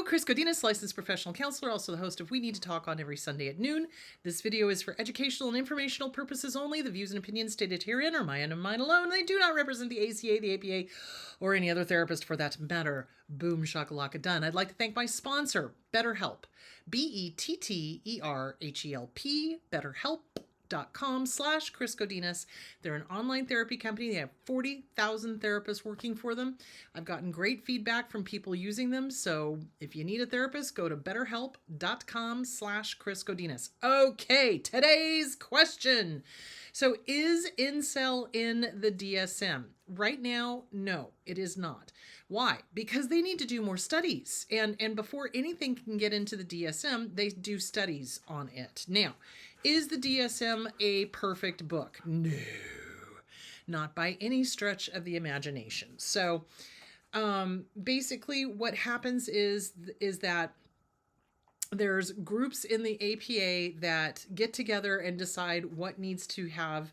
Hello, Chris Godinez, licensed professional counselor, also the host of We Need to Talk on every Sunday at noon. This video is for educational and informational purposes only. The views and opinions stated herein are mine and mine alone. They do not represent the ACA, the APA, or any other therapist for that matter. Boom shakalaka done. I'd like to thank my sponsor, BetterHelp. BetterHelp, BetterHelp.com/Chris Godinez. They're an online therapy company. They have 40,000 therapists working for them. I've gotten great feedback from people using them. So if you need a therapist, go to BetterHelp.com/Chris Godinez. Okay, today's question. So is incel in the DSM? Right now, no, it is not. Why? Because they need to do more studies. And before anything can get into the DSM, they do studies on it. Now, is the DSM a perfect book? No, not by any stretch of the imagination. So basically what happens is that there's groups in the APA that get together and decide what needs to have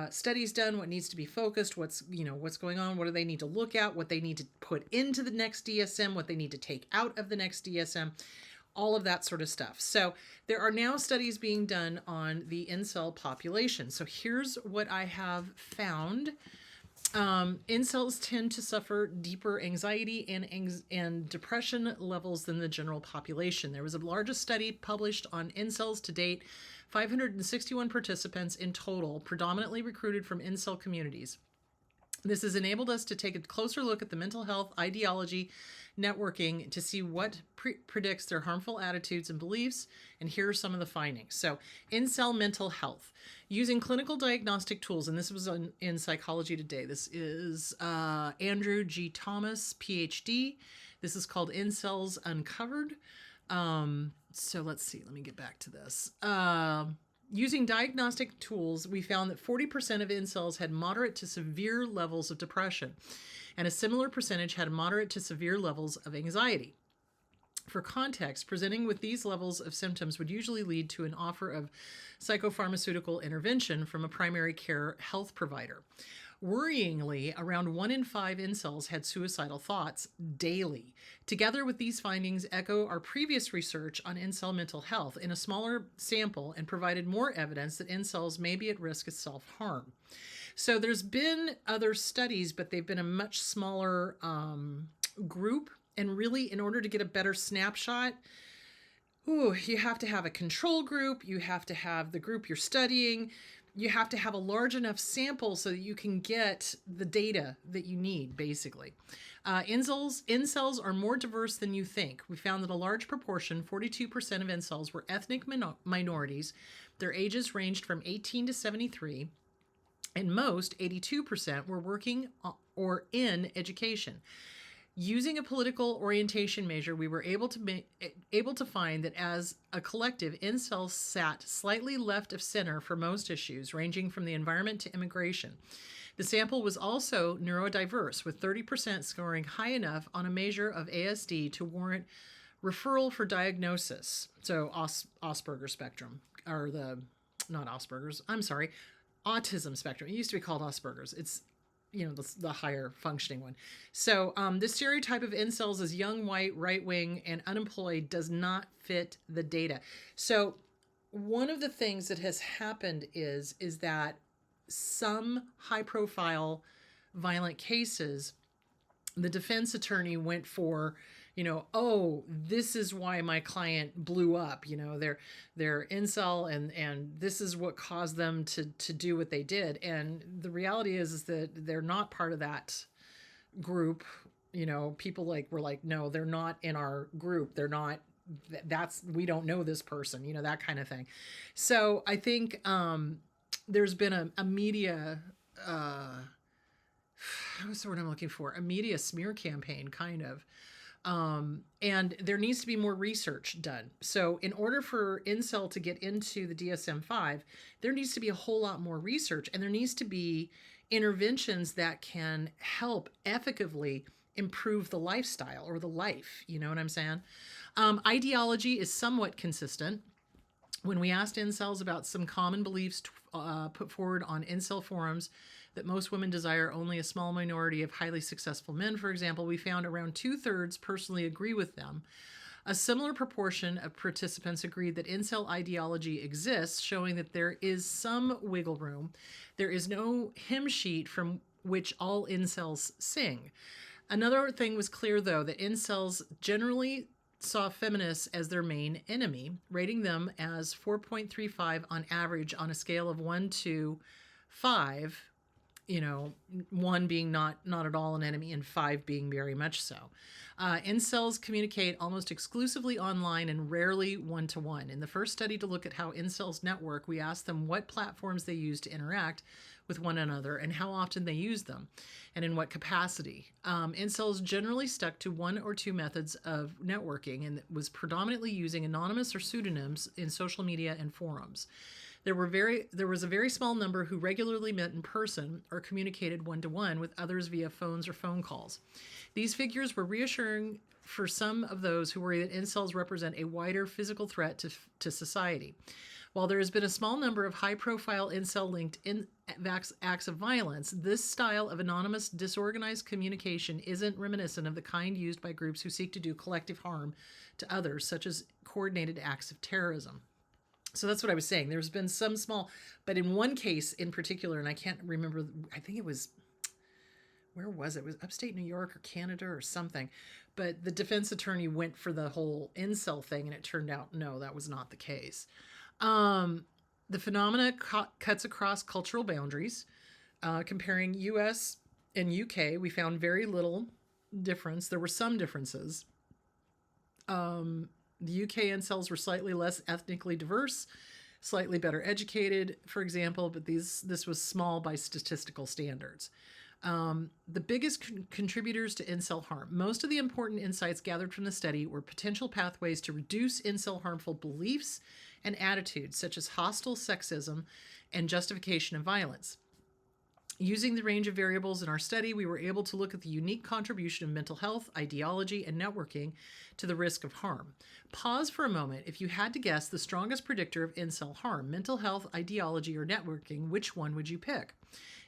studies done, what needs to be focused, what's going on, what do they need to look at, what they need to put into the next DSM, what they need to take out of the next DSM, all of that sort of stuff. So there are now studies being done on the incel population. So here's what I have found. Incels tend to suffer deeper anxiety and depression levels than the general population. There was a largest study published on incels to date, 561 participants in total, predominantly recruited from incel communities. This has enabled us to take a closer look at the mental health, ideology, networking to see what predicts their harmful attitudes and beliefs. And here are some of the findings. So, incel mental health. Using clinical diagnostic tools, and this was in Psychology Today. This is Andrew G. Thomas, PhD. This is called Incels Uncovered. So let's see. Let me get back to this. Using diagnostic tools, we found that 40% of incels had moderate to severe levels of depression, and a similar percentage had moderate to severe levels of anxiety. For context, presenting with these levels of symptoms would usually lead to an offer of psychopharmaceutical intervention from a primary care health provider. Worryingly, around 1 in 5 incels had suicidal thoughts daily. Together with these findings echo our previous research on incel mental health in a smaller sample and provided more evidence that incels may be at risk of self-harm. So there's been other studies, but they've been a much smaller group. And really, in order to get a better snapshot, you have to have a control group. You have to have the group you're studying. You have to have a large enough sample so that you can get the data that you need, basically. Incels are more diverse than you think. We found that a large proportion, 42% of incels, were ethnic minorities. Their ages ranged from 18 to 73, and most, 82%, were working or in education. Using a political orientation measure, we were able to find that as a collective, incels sat slightly left of center for most issues, ranging from the environment to immigration. The sample was also neurodiverse, with 30% scoring high enough on a measure of ASD to warrant referral for diagnosis. So Asperger's spectrum, or not Asperger's, I'm sorry, autism spectrum. It used to be called Asperger's. It's the higher functioning one. So the stereotype of incels as young, white, right-wing, and unemployed does not fit the data. So one of the things that has happened is that some high-profile violent cases, the defense attorney went for, this is why my client blew up. They're incel and this is what caused them to do what they did. And the reality is that they're not part of that group. People were like, no, they're not in our group. They're not, we don't know this person, that kind of thing. So I think there's been a media, what's the word I'm looking for? A media smear campaign, kind of. And there needs to be more research done. So in order for incel to get into the DSM-5, there needs to be a whole lot more research, and there needs to be interventions that can help effectively improve the lifestyle or the life. You know what I'm saying? Ideology is somewhat consistent. When we asked incels about some common beliefs put forward on incel forums, that most women desire only a small minority of highly successful men, for example, we found around 2/3 personally agree with them. A similar proportion of participants agreed that incel ideology exists, showing that there is some wiggle room. There is no hymn sheet from which all incels sing. Another thing was clear, though, that incels generally saw feminists as their main enemy, rating them as 4.35 on average on a scale of 1 to 5, 1 being not at all an enemy and 5 being very much so. Incels communicate almost exclusively online and rarely one-to-one. In the first study to look at how incels network, we asked them what platforms they use to interact with one another and how often they use them and in what capacity. Incels generally stuck to 1 or 2 methods of networking and was predominantly using anonymous or pseudonyms in social media and forums. There was a very small number who regularly met in person or communicated one-to-one with others via phones or phone calls. These figures were reassuring for some of those who worry that incels represent a wider physical threat to society. While there has been a small number of high-profile incel-linked acts of violence, this style of anonymous, disorganized communication isn't reminiscent of the kind used by groups who seek to do collective harm to others, such as coordinated acts of terrorism. So that's what I was saying. There's been some small, but in one case in particular, and I can't remember, I think it was, where was it? It was upstate New York or Canada or something. But the defense attorney went for the whole incel thing, and it turned out, no, that was not the case. The phenomena cuts across cultural boundaries. Comparing US and UK, we found very little difference. There were some differences. The UK incels were slightly less ethnically diverse, slightly better educated, for example, but this was small by statistical standards. The biggest contributors to incel harm. Most of the important insights gathered from the study were potential pathways to reduce incel harmful beliefs and attitudes, such as hostile sexism and justification of violence. Using the range of variables in our study, we were able to look at the unique contribution of mental health, ideology, and networking to the risk of harm. Pause for a moment. If you had to guess the strongest predictor of incel harm, mental health, ideology, or networking, which one would you pick?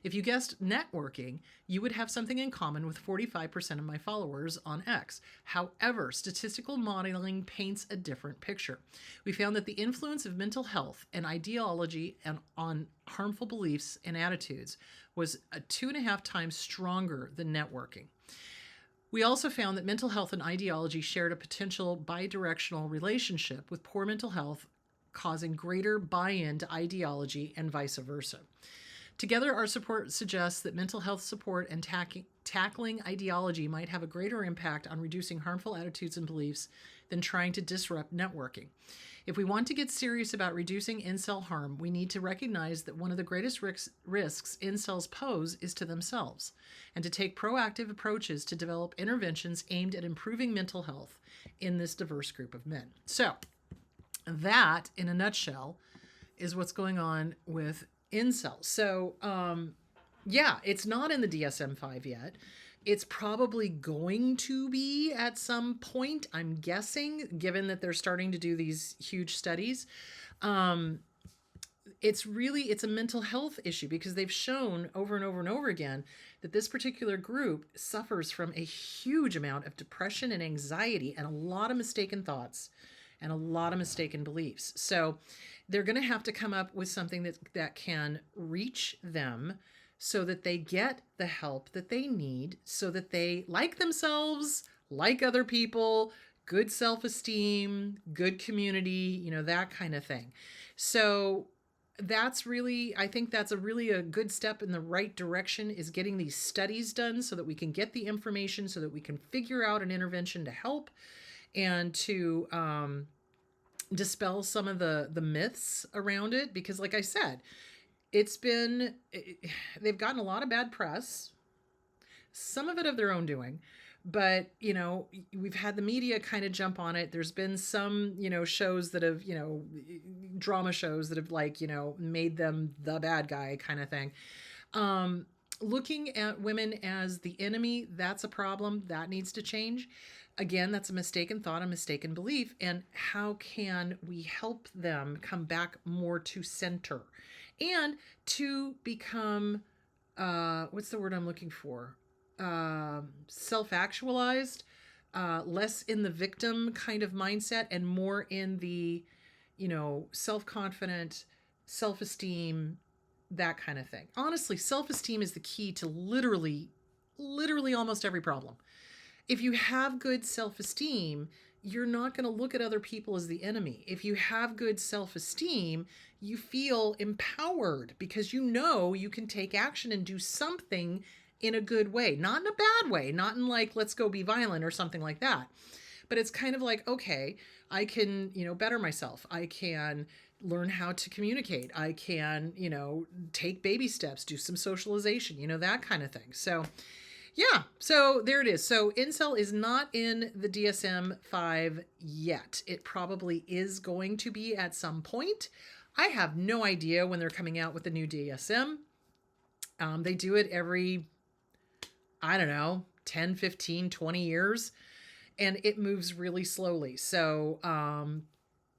If you guessed networking, you would have something in common with 45% of my followers on X. However, statistical modeling paints a different picture. We found that the influence of mental health and ideology on harmful beliefs and attitudes was 2.5 times stronger than networking. We also found that mental health and ideology shared a potential bidirectional relationship, with poor mental health causing greater buy-in to ideology and vice versa. Together, our support suggests that mental health support and tackling ideology might have a greater impact on reducing harmful attitudes and beliefs than trying to disrupt networking. If we want to get serious about reducing incel harm, we need to recognize that one of the greatest risks incels pose is to themselves, and to take proactive approaches to develop interventions aimed at improving mental health in this diverse group of men. So, that, in a nutshell, is what's going on with incels. So, yeah, it's not in the DSM-5 yet. It's probably going to be at some point, I'm guessing, given that they're starting to do these huge studies. It's a mental health issue, because they've shown over and over and over again that this particular group suffers from a huge amount of depression and anxiety and a lot of mistaken thoughts and a lot of mistaken beliefs. So they're going to have to come up with something that can reach them, so that they get the help that they need, so that they like themselves, like other people, good self-esteem, good community, that kind of thing. So I think that's a really good step in the right direction, is getting these studies done so that we can get the information, so that we can figure out an intervention to help and to dispel some of the myths around it. Because like I said, they've gotten a lot of bad press, some of it of their own doing, but, we've had the media kind of jump on it. There's been some, shows that have, drama shows that have made them the bad guy kind of thing. Looking at women as the enemy, that's a problem that needs to change. Again, that's a mistaken thought, a mistaken belief. And how can we help them come back more to center and to become what's the word I'm looking for? Self-actualized, less in the victim kind of mindset and more in the, self-confident, self-esteem, that kind of thing. Honestly, self-esteem is the key to literally almost every problem. If you have good self-esteem, you're not going to look at other people as the enemy. If you have good self-esteem, you feel empowered because you know you can take action and do something in a good way, not in a bad way, not in like, let's go be violent or something like that. But it's kind of like, okay, I can, better myself. I can learn how to communicate. I can, take baby steps, do some socialization, that kind of thing. So, yeah, so there it is. So incel is not in the DSM 5 yet. It probably is going to be at some point. I have no idea when they're coming out with the new DSM. They do it every, I don't know, 10, 15, 20 years, and it moves really slowly. So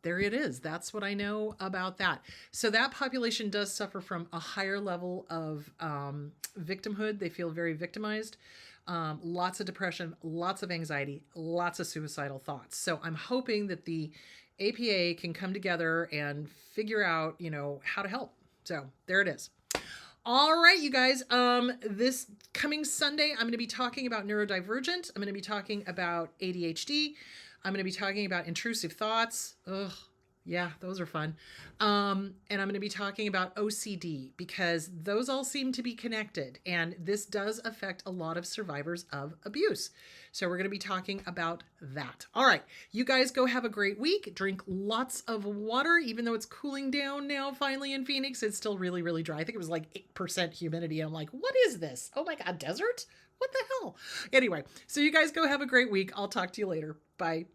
there it is. That's what I know about that. So that population does suffer from a higher level of victimhood. They feel very victimized. Lots of depression, lots of anxiety, lots of suicidal thoughts. So I'm hoping that the APA can come together and figure out, how to help. So there it is. All right, you guys. This coming Sunday, I'm going to be talking about neurodivergent. I'm going to be talking about ADHD. I'm going to be talking about intrusive thoughts. Ugh, yeah, those are fun. And I'm going to be talking about OCD because those all seem to be connected. And this does affect a lot of survivors of abuse. So we're going to be talking about that. All right, you guys go have a great week. Drink lots of water, even though it's cooling down now finally in Phoenix. It's still really, really dry. I think it was like 8% humidity. I'm like, what is this? Oh my God, desert? What the hell? Anyway, so you guys go have a great week. I'll talk to you later. Bye.